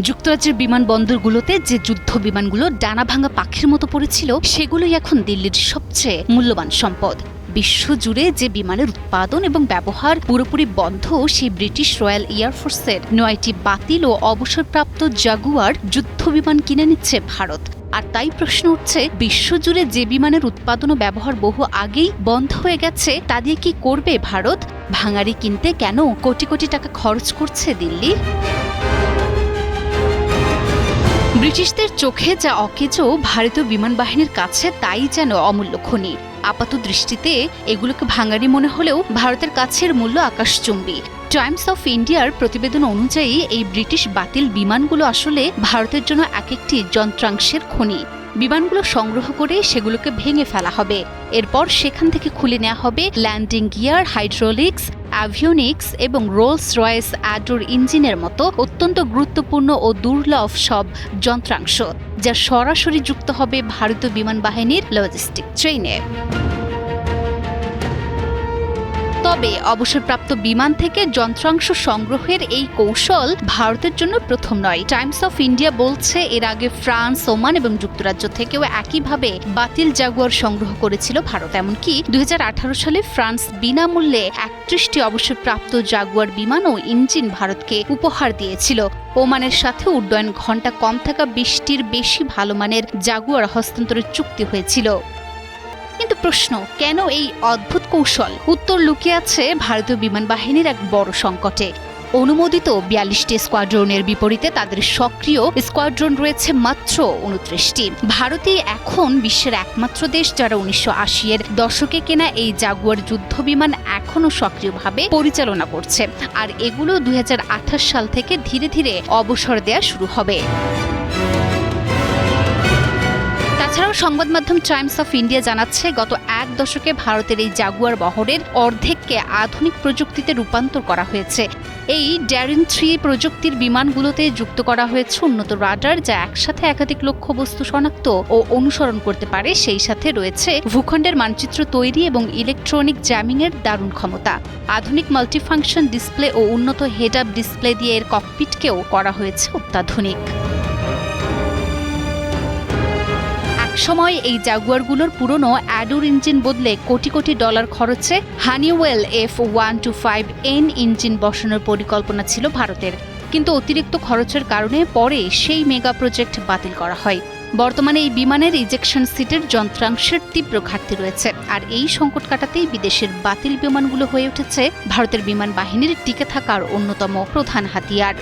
যুক্তরাজ্যের বিমানবন্দরগুলোতে যে যুদ্ধ বিমানগুলো ডানা ভাঙা পাখির মতো পড়েছিল সেগুলোই এখন দিল্লির সবচেয়ে মূল্যবান সম্পদ। বিশ্বজুড়ে যে বিমানের উৎপাদন এবং ব্যবহার পুরোপুরি বন্ধ সেই ব্রিটিশ রয়্যাল এয়ারফোর্সের ৯টি বাতিল ও অবসরপ্রাপ্ত জাগুয়ার যুদ্ধ বিমান কিনে নিচ্ছে ভারত। আর তাই প্রশ্ন উঠছে, বিশ্বজুড়ে যে বিমানের উৎপাদন ও ব্যবহার বহু আগেই বন্ধ হয়ে গেছে তা দিয়ে কি করবে ভারত? ভাঙাড়ি কিনতে কেন কোটি কোটি টাকা খরচ করছে দিল্লি? ব্রিটিশদের চোখে যা অকেজো ভারতীয় বিমান বাহিনীর কাছে তাই যেন অমূল্য খনি। আপাত দৃষ্টিতে এগুলোকে ভাঙাড়ি মনে হলেও ভারতের কাছের মূল্য আকাশচুম্বী। টাইমস অফ ইন্ডিয়ার প্রতিবেদন অনুযায়ী এই ব্রিটিশ বাতিল বিমানগুলো আসলে ভারতের জন্য এক একটি যন্ত্রাংশের খনি। বিমানগুলো সংগ্রহ করে সেগুলোকে ভেঙে ফেলা হবে, এরপর সেখান থেকে খুলে নেওয়া হবে ল্যান্ডিং গিয়ার, হাইড্রোলিক্স, অ্যাভিওনিক্স এবং রোলস রয়েস অ্যাডোর ইঞ্জিনের মতো অত্যন্ত গুরুত্বপূর্ণ ও দুর্লভ সব যন্ত্রাংশ, যা সরাসরি যুক্ত হবে ভারতীয় বিমান বাহিনীর লজিস্টিক ট্রেনে। তবে অবসরপ্রাপ্ত বিমান থেকে যন্ত্রাংশ সংগ্রহের এই কৌশল ভারতের জন্য প্রথম নয়। টাইমস অফ ইন্ডিয়া বলছে, এর আগে ফ্রান্স, ওমান এবং যুক্তরাজ্য থেকেও একইভাবে বাতিল জাগুয়ার সংগ্রহ করেছিল ভারত। এমনকি ২০১৮ সালে ফ্রান্স বিনামূল্যে ৩১টি অবসরপ্রাপ্ত জাগুয়ার বিমান ও ইঞ্জিন ভারতকে উপহার দিয়েছিল। ওমানের সাথে উড্ডয়ন ঘণ্টা কম থাকা ২০টির বেশি ভালো মানের জাগুয়ার হস্তান্তরের চুক্তি হয়েছিল। কিন্তু প্রশ্ন, কেন এই অদ্ভুত কৌশল? উত্তর লুকিয়ে আছে ভারতীয় বিমান বাহিনীর এক বড় সংকটে। অনুমোদিত ৪২টি স্কোয়াড্রনের বিপরীতে তাদের সক্রিয় স্কোয়াড্রন রয়েছে মাত্র ২৯টি। ভারতই এখন বিশ্বের একমাত্র দেশ যারা ১৯৮০-এর দশকে কেনা এই জাগুয়ার যুদ্ধ বিমান এখনও সক্রিয়ভাবে পরিচালনা করছে। আর এগুলো ২০২৮ সাল থেকে ধীরে ধীরে অবসর দেয়া শুরু হবে। তাছাড়াও সংবাদ মাধ্যম টাইমস অফ ইন্ডিয়া জানাচ্ছে, গত এক দশকে ভারতের এই জাগুয়ার বহরের অর্ধেককে আধুনিক প্রযুক্তিতে রূপান্তর করা হয়েছে। এই ড্যারিন ৩ প্রযুক্তির বিমানগুলোতে যুক্ত করা হয়েছে উন্নত রাডার, যা একসাথে একাধিক লক্ষ্যবস্তু শনাক্ত ও অনুসরণ করতে পারে। সেই সাথে রয়েছে ভূখণ্ডের মানচিত্র তৈরি এবং ইলেকট্রনিক জ্যামিংয়ের দারুণ ক্ষমতা। আধুনিক মাল্টিফাংশন ডিসপ্লে ও উন্নত হেড আপ ডিসপ্লে দিয়ে এর ককপিটকেও করা হয়েছে অত্যাধুনিক। সময় এই জাগুয়ারগুলোর পুরনো অ্যাডোর ইঞ্জিন বদলে কোটি কোটি ডলার খরচে হানিওয়েল F125N ইঞ্জিন বসানোর পরিকল্পনা ছিল ভারতের, কিন্তু অতিরিক্ত খরচের কারণে পরে সেই মেগা প্রজেক্ট বাতিল করা হয়। বর্তমানে এই বিমানের ইজেকশন সিটের যন্ত্রাংশের তীব্র ঘাটতি রয়েছে। আর এই সংকট কাটাতেই বিদেশের বাতিল বিমানগুলো হয়ে উঠেছে ভারতের বিমান বাহিনীর টিকে থাকার অন্যতম প্রধান হাতিয়ার।